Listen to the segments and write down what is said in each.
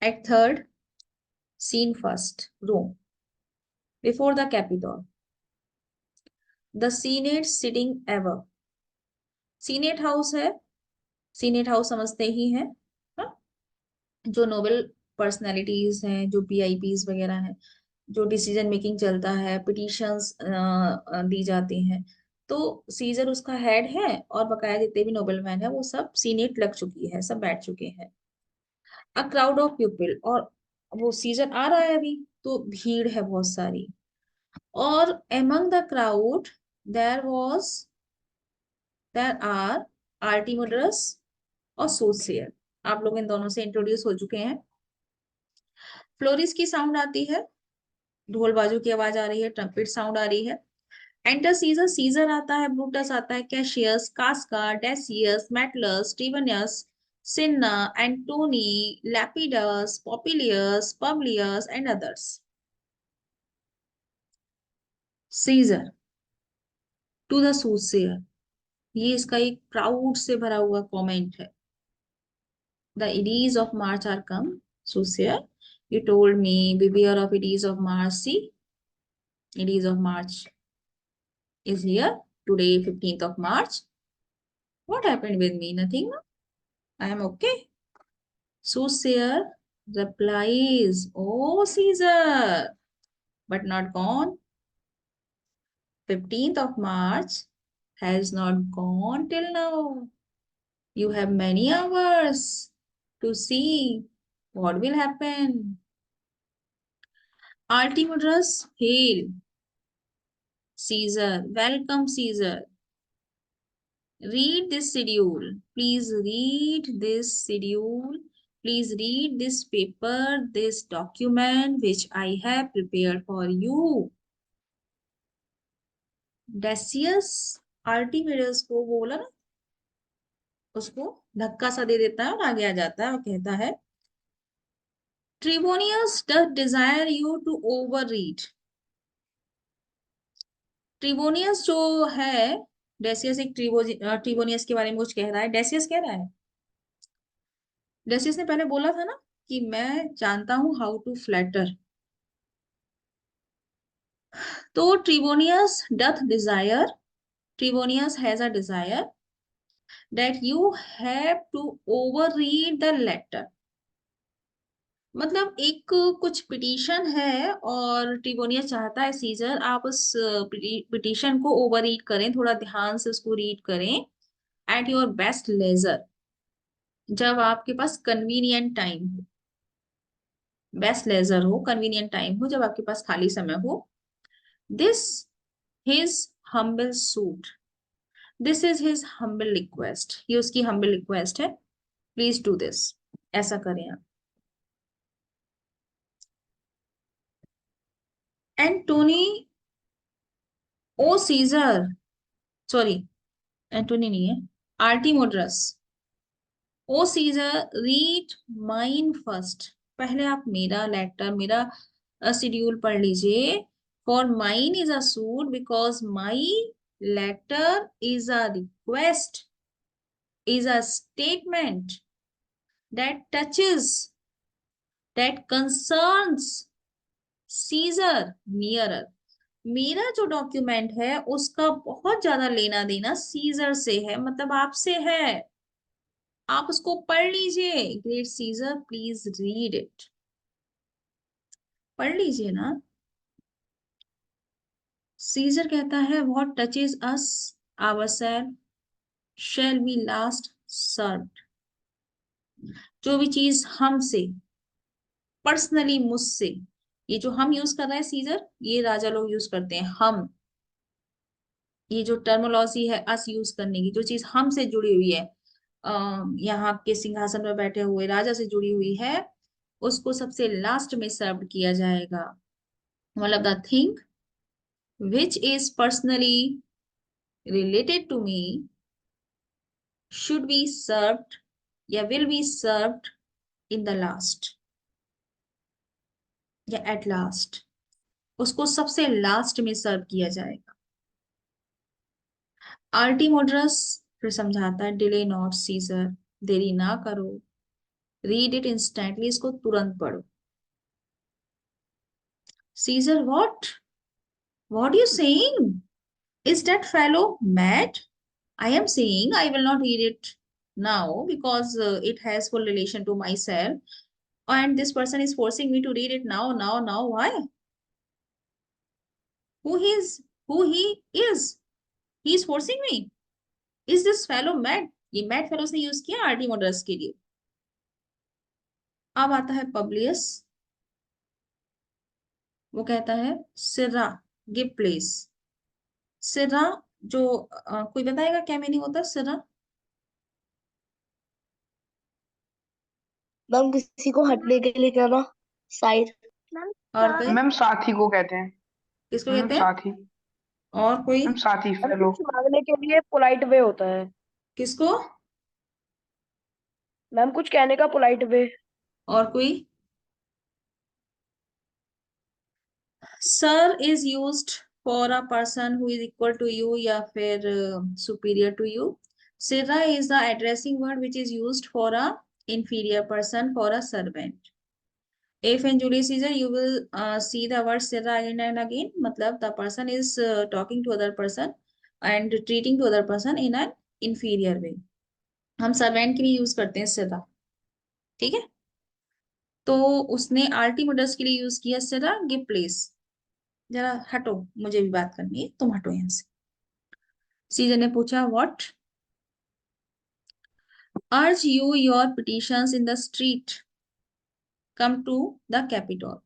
At third, scene first, Rome. Before the Capitol, the Senate sitting ever. Senate house है, senate house समझते ही हैं, हाँ? जो Nobel personalities हैं, जो पीआईपीज वगैरह हैं, जो डिसीजन मेकिंग चलता है, पिटिशंस दी जाती हैं, तो सीजर उसका हेड है और बकाया जितने भी नोबेल मैन है वो सब सीनेट लग चुकी है, सब बैठ चुके हैं। अ क्राउड ऑफ पीपल, और वो सीजन आ रहा है अभी, तो भीड़ है बहुत सारी। और among the crowd there was there are Artemidorus और सोसियर। आप लोग इन दोनों से इंट्रोड्यूस हो चुके हैं। फ्लोरिस की साउंड आती है, ढोल बाजू की आवाज आ रही है, ट्रम्पेट साउंड आ रही है। एंटर सीजर, सीजर आता है, ब्रूटस आता है, कैशियस, कास्का, डेसियस, मेटलस, स्टीवनियस, Cinna, Antony, Lepidus, Popilius, Publius and others. Caesar to the soothsayer, ये इसका एक प्राउड से भरा हुआ कमेंट है। The eddies of March are come, Susia. You told me, beware of eddies of March. See, eddies of March is here. Today, 15th of March. What happened with me? Nothing. I am okay. Susia replies, oh, Caesar, but not gone. 15th of March has not gone till now. You have many hours to see what will happen. Artemidorus, hail. Caesar, welcome Caesar. Read this schedule. Please read this schedule. Please read this paper, this document which I have prepared for you. डेसियस आर्टिमिडस को बोला ना, उसको धक्का सा दे देता है और आगे आ जाता है और कहता है, ट्रिबोनियस does desire you to overread. ट्रिबोनियस जो है, डेसियस एक ट्रिबोनियस के बारे में कुछ कह रहा है। डेसियस कह रहा है, डेसियस ने पहले बोला था ना कि मैं जानता हूं हाउ टू फ्लैटर। तो Trebonius doth desire, Trebonius has a desire that you have to over read the letter. मतलब एक कुछ पिटीशन है और ट्रिबोनियस चाहता है सीजर आप उस पिटीशन को ओवर रीड करें, थोड़ा ध्यान से उसको रीड करें, एट योर बेस्ट लेजर, जब आपके पास कन्वीनियंट टाइम हो, बेस्ट लेजर हो, कन्वीनियंट टाइम हो, जब आपके पास खाली समय हो। This his humble suit, this is his humble request, ये उसकी हम्बल रिक्वेस्ट है, प्लीज डू दिस, ऐसा करें आप। Antony, O Caesar, sorry Antony नहीं है, Artemidorus, O Caesar read mine first, पहले आप मेरा लेटर, मेरा शेड्यूल पढ़ लीजिए। For mine is a suit because my letter is a request, is a statement that touches, that concerns Caesar nearer. मेरा जो डॉक्यूमेंट है उसका बहुत ज्यादा लेना देना सीजर से है, मतलब आपसे है। आप उसको पढ़ लीजिए। Great Caesar please read it, पढ़ लीजिए ना। सीजर कहता है, what touches us ourself shall be last served. जो भी चीज हमसे, पर्सनली मुझसे, ये जो हम यूज कर रहे हैं सीजर, ये राजा लोग यूज करते हैं, हम, ये जो टर्मोलॉजी है अस यूज करने की, जो चीज हमसे जुड़ी हुई है, यहाँ के सिंहासन पर बैठे हुए राजा से जुड़ी हुई है, उसको सबसे लास्ट में सर्व किया जाएगा। मतलब the thing which is personally related to me should be served या will be served in the last या एट लास्ट, उसको सबसे लास्ट में सर्व किया जाएगा। आर्टिमोड्रस फिर समझाता है, डिले नॉट सीजर, देरी ना करो। रीड इट इंस्टेंटली, इसको तुरंत पढ़ो। Caesar, what you saying? Is that fellow mad? I am saying I will not read it now because it has full relation to myself, and this person is forcing me to read it now. Why? Who he is? Who he is? He is forcing me. Is this fellow mad? ये mad fellows ने use किया RT models के लिए। अब आता है Publius. वो कहता है सिरा गिव प्लेस। सिरा जो कोई बताएगा क्या मीनिंग होता है सिरा? मैम किसी को हटने के लिए कहना, साइड। और कोई? मैम साथी को कहते हैं। किसको मैम कहते हैं? साथी। और कोई? मैम साथी मैम फेलो। कुछ मांगने के लिए पोलाइट वे होता है। किसको? मैम कुछ कहने का पोलाइट वे। और कोई? Sir is used for a person who is equal to you या फिर superior to you. Sirrah is the addressing word which is used for a inferior person, for a servant. If in Julius Caesar you will see the word sirra again and again, मतलब the person is talking to other person and treating to other person in an inferior way. हम servant के लिए use करते हैं सिरा, ठीक है? तो उसने आर्टिमिडस के लिए यूज किया सिरा गिव प्लेस। जरा हटो, मुझे भी बात करनी है, तुम हटो यहाँ से। सीजर ने पूछा what? Urge you your petitions in the street, come to the Capitol.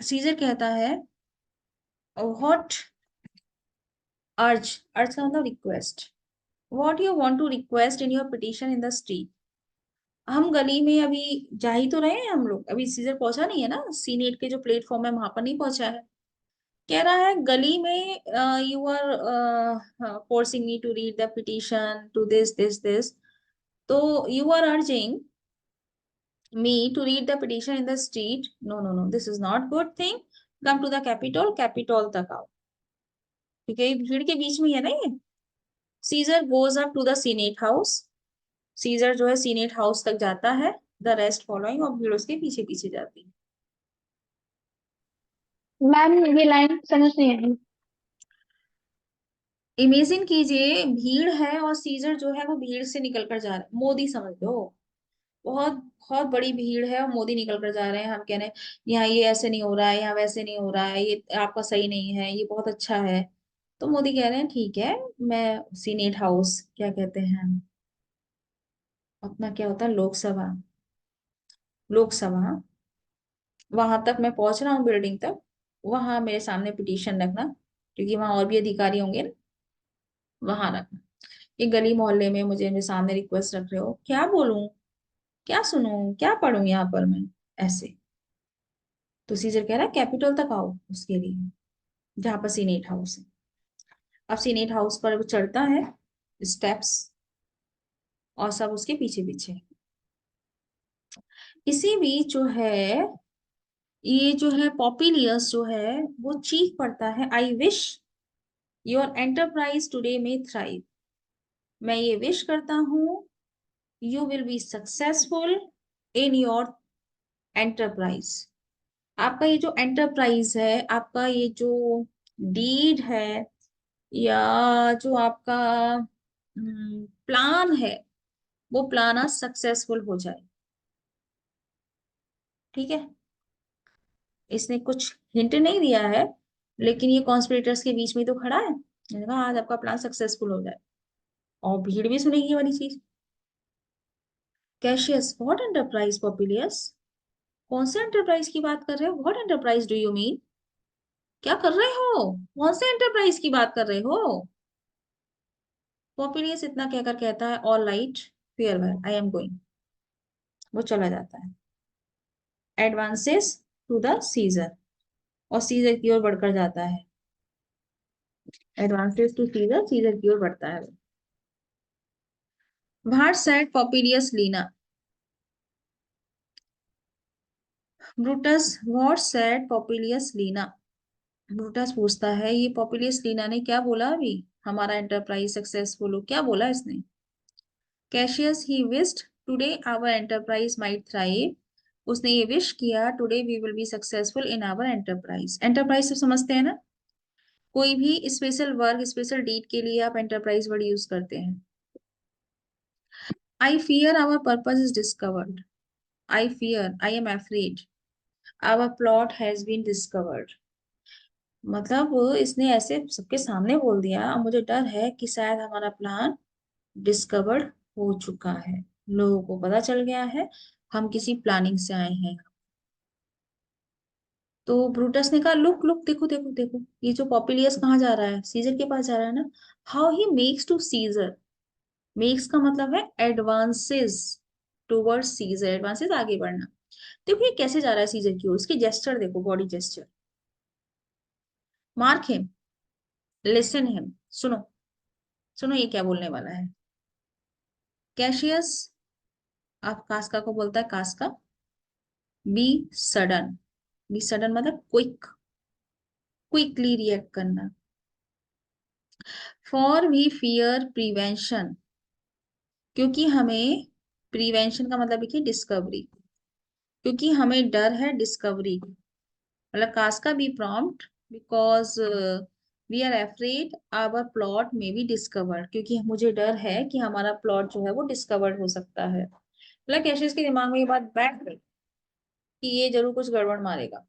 Caesar कहता है व्हाट अर्ज, अर्ज का मतलब request. What you want to request in your petition in the street. हम गली में अभी जा ही तो रहे हैं हम लोग, अभी सीजर पहुंचा नहीं है ना, सीनेट के जो प्लेटफॉर्म है वहां पर नहीं पहुंचा है। कह रहा है गली में you are forcing me to read the petition to this. तो you are urging me to read the petition in the street. No, this is not good thing. Come to the capital, capital तक आओ, ठीक है? भीड़ के बीच में है ना ये। Caesar goes up to the senate house. Caesar जो है सीनेट हाउस तक जाता है, द रेस्ट फॉलोइंग, और भीड़ उसके पीछे पीछे जाती है। मैम ये लाइन समझ नहीं आई। इमेजिन कीजिए भीड़ है और सीजर जो है वो भीड़ से निकल कर जा रहा है, मोदी समझ लो। बहुत बहुत बड़ी भीड़ है और मोदी निकल कर जा रहे हैं। हम कह रहे हैं यहाँ ये ऐसे नहीं हो रहा है, यहाँ वैसे नहीं हो रहा है, ये आपका सही नहीं है, ये बहुत अच्छा है। तो मोदी कह रहे हैं ठीक है, मैं सीनेट हाउस, क्या कहते हैं अपना, क्या होता है, लोकसभा, लोकसभा, वहां तक मैं पहुंच रहा हूँ, बिल्डिंग तक। वहां मेरे सामने पिटीशन रखना, क्योंकि वहां और भी अधिकारी होंगे ना, वहां रखना। ये गली मोहल्ले में मुझे मेरे सामने रिक्वेस्ट रख रहे हो, क्या बोलूं, क्या सुनूं, क्या पढ़ूं यहाँ पर मैं, ऐसे। तो सीजर कह रहा है कैपिटल तक आओ उसके लिए, जहां पर सीनेट हाउस है। अब सीनेट हाउस पर वो चढ़ता है स्टेप्स, और सब उसके पीछे पीछे। इसी बीच जो है, ये जो है पॉपिलियस जो है वो चीख पड़ता है, I wish your enterprise today में थ्राइव। मैं ये विश करता हूँ you will be successful in your enterprise. आपका ये जो एंटरप्राइज है, आपका ये जो डीड है, या जो आपका प्लान है, वो प्लान आज सक्सेसफुल हो जाए, ठीक है? इसने कुछ हिंट नहीं दिया है, लेकिन ये कॉन्स्पिरेटर्स के बीच में ही तो खड़ा है। मैंने कहा आज आपका प्लान सक्सेसफुल हो जाए, और भीड़ भी सुनेगी ये वाली चीज। Cassius, what enterprise Popilius? कौन से एंटरप्राइज की बात कर रहे हो? What enterprise do you mean? क्या कर रहे हो? कौन से एंटरप्राइज की बात कर रहे हो? पॉपुलियस इतना कहकर कहता है all right, farewell, I am going. वो चला जाता है। एडवांसेस टू द सीजर, और सीजर की ओर बढ़कर जाता है। एडवांसेस टू सीजर, सीजर की ओर बढ़ता है। बाहर said Popilius Lena. Brutus, what said Popilius Lena. Brutus पूछता है ये पॉपुलियस लीना ने क्या बोला अभी, हमारा एंटरप्राइज सक्सेसफुल हो, क्या बोला इसने? Cassius he wished today our enterprise might thrive, उसने ये विश किया today we will be successful in our enterprise. Enterprise सब समझते हैं ना, कोई भी स्पेशल वर्क स्पेशल डीड के लिए आप एंटरप्राइज वर्ड यूज करते हैं। I fear our purpose is discovered, I fear I am afraid our plot has been discovered. मतलब इसने ऐसे सबके सामने बोल दिया, अब मुझे डर है कि शायद हमारा प्लान डिस्कवर्ड हो चुका है, लोगों को पता चल गया है हम किसी प्लानिंग से आए हैं। तो ब्रूटस ने कहा लुक लुक देखो देखो देखो, ये जो पॉपुलियस कहाँ जा रहा है, सीजर के पास जा रहा है ना। How he makes to Caesar, makes का मतलब है एडवांसेस टूवर्ड्स सीजर, एडवांसेस आगे बढ़ना। देखो ये कैसे जा रहा है सीजर की ओर, इसके जेस्चर देखो, body gesture. Mark him, listen him, सुनो सुनो ये क्या बोलने वाला है। कैशियस, आप कास्का को बोलता है कास्का, बी सडन, बी सडन मतलब क्विक, क्विकली रिएक्ट करना। फॉर वी फियर प्रिवेंशन, क्योंकि हमें, प्रिवेंशन का मतलब है डिस्कवरी, क्योंकि हमें डर है डिस्कवरी, मतलब Casca be prompt because we are afraid our plot may be discovered, क्योंकि मुझे डर है कि हमारा प्लॉट जो है वो डिस्कवर्ड हो सकता है। मतलब कैशियस के दिमाग में ये बात बैठ गई कि ये जरूर कुछ गड़बड़ मारेगा,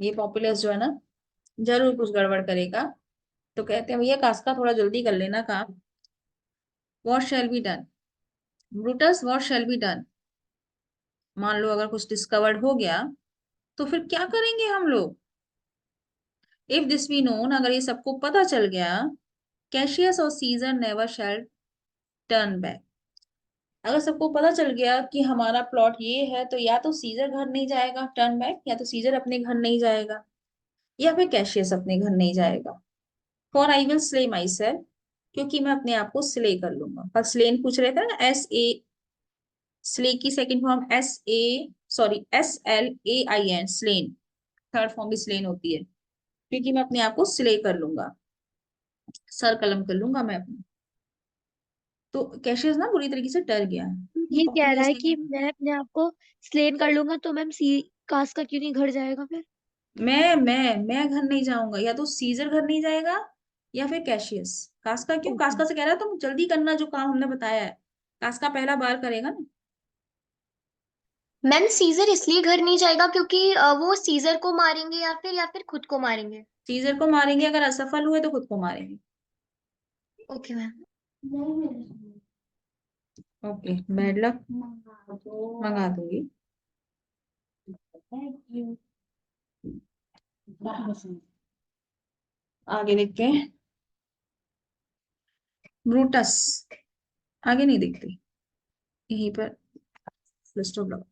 ये पॉपुलस जो है ना जरूर कुछ गड़बड़ करेगा। तो कहते हैं भैया कास्का थोड़ा जल्दी कर लेना काम। What shall be done, Brutus what shall be done, मान लो अगर कुछ डिस्कवर्ड हो गया तो फिर क्या करेंगे हम लोग। इफ दिस बी नोन, अगर ये सबको पता चल गया, कैशियस और सीजर नेवर शैल टर्न बैक, अगर सबको पता चल गया कि हमारा प्लॉट ये है तो या तो सीजर घर नहीं जाएगा टर्न बैक, या तो सीजर अपने घर नहीं जाएगा, या फिर कैशियस अपने घर नहीं जाएगा। For I will slay my self, क्योंकि मैं अपने आप को स्ले कर लूंगा। पर स्लेन पूछ रहे थे ना, एस ए, स्ले की second form S A, sorry S L A I N, slain, third form भी स्लेन होती है, क्योंकि मैं अपने आप को स्ले कर लूंगा, सर कलम कर लूंगा मैं अपने। तो कैशियस ना बुरी तरीके से डर गया है। ये कह रहा पॉपुलस है ने कि कहा, मैं अपने आप को स्लेन कर लूंगा, तो मैम सी कास्ट का क्यों नहीं घर जाएगा फिर? मैं घर नहीं जाऊंगा, या तो सीजर घर नहीं जाएगा या फिर कैशियस। कास्का क्यों, ओके। कास्का से कह रहा है तुम जल्दी करना जो काम हमने बताया है, कास्का पहला बार करेगा ना। मैम सीजर इसलिए घर नहीं जाएगा क्योंकि वो सीजर को मारेंगे या फिर खुद को मारेंगे। सीजर को मारेंगे, अगर असफल हुए तो खुद को मारेंगे। Okay ma'am. Okay bad luck, मंगा दूंगी। आगे देखते हैं। ब्रूटस, आगे नहीं देखते, यहीं पर फुल स्टॉप लगा।